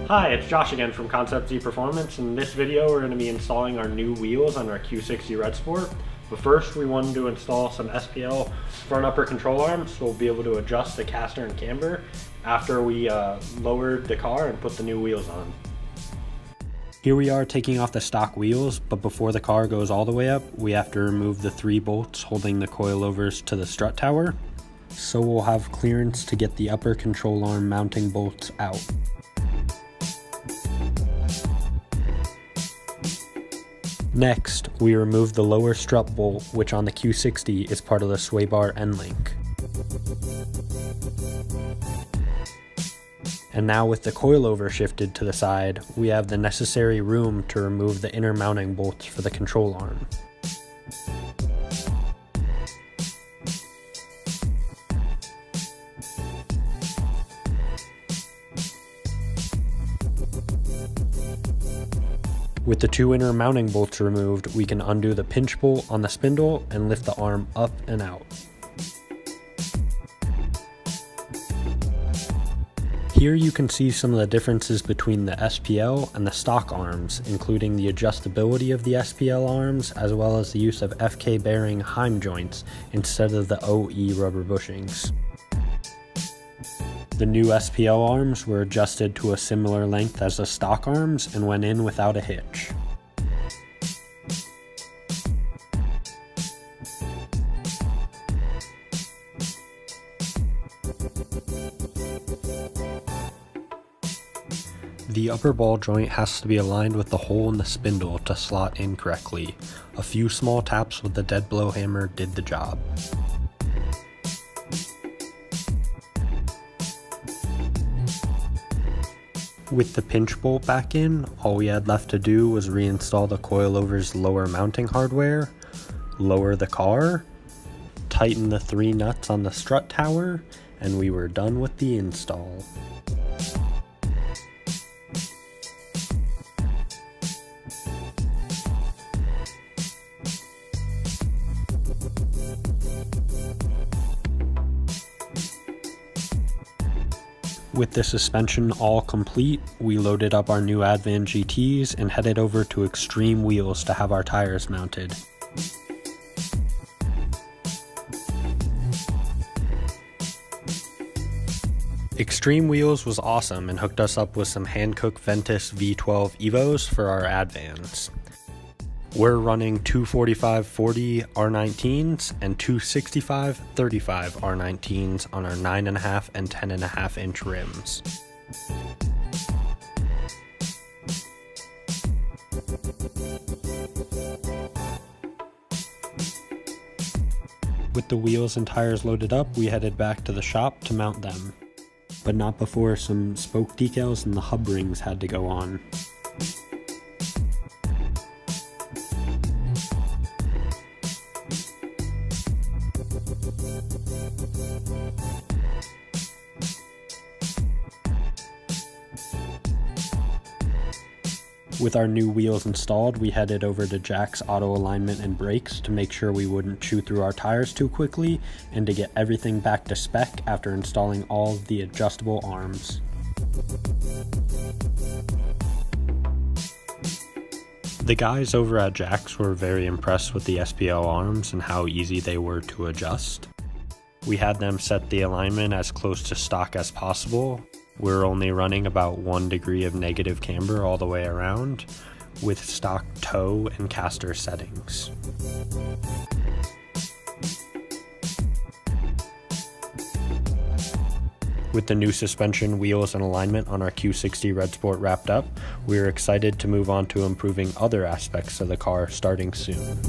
Hi, it's Josh again from Concept Z Performance. In this video we're going to be installing our new wheels on our Q60 Red Sport. But first we wanted to install some SPL front upper control arms so we'll be able to adjust the caster and camber after we lowered the car and put the new wheels on. Here we are taking off the stock wheels, but before the car goes all the way up we have to remove the 3 bolts holding the coilovers to the strut tower. So we'll have clearance to get the upper control arm mounting bolts out. Next, we remove the lower strut bolt, which on the Q60 is part of the sway bar end link. And now with the coilover shifted to the side, we have the necessary room to remove the inner mounting bolts for the control arm. With the 2 inner mounting bolts removed, we can undo the pinch bolt on the spindle and lift the arm up and out. Here you can see some of the differences between the SPL and the stock arms, including the adjustability of the SPL arms, as well as the use of FK bearing Heim joints instead of the OE rubber bushings. The new SPL arms were adjusted to a similar length as the stock arms and went in without a hitch. The upper ball joint has to be aligned with the hole in the spindle to slot in correctly. A few small taps with the dead blow hammer did the job. With the pinch bolt back in, all we had left to do was reinstall the coilover's lower mounting hardware, lower the car, tighten the 3 nuts on the strut tower, and we were done with the install. With the suspension all complete, we loaded up our new Advan GTs and headed over to Extreme Wheels to have our tires mounted. Extreme Wheels was awesome and hooked us up with some hand-cooked Ventus V12 Evos for our Advans. We're running 245/40 R19s and 265/35 R19s on our 9.5 and 10.5 inch rims. With the wheels and tires loaded up, we headed back to the shop to mount them, but not before some spoke decals and the hub rings had to go on. With our new wheels installed, we headed over to Jack's Auto Alignment and Brakes to make sure we wouldn't chew through our tires too quickly and to get everything back to spec after installing all of the adjustable arms. The guys over at Jack's were very impressed with the SPL arms and how easy they were to adjust. We had them set the alignment as close to stock as possible. We're only running about 1 degree of negative camber all the way around, with stock toe and caster settings. With the new suspension, wheels, and alignment on our Q60 Red Sport wrapped up, we're excited to move on to improving other aspects of the car starting soon.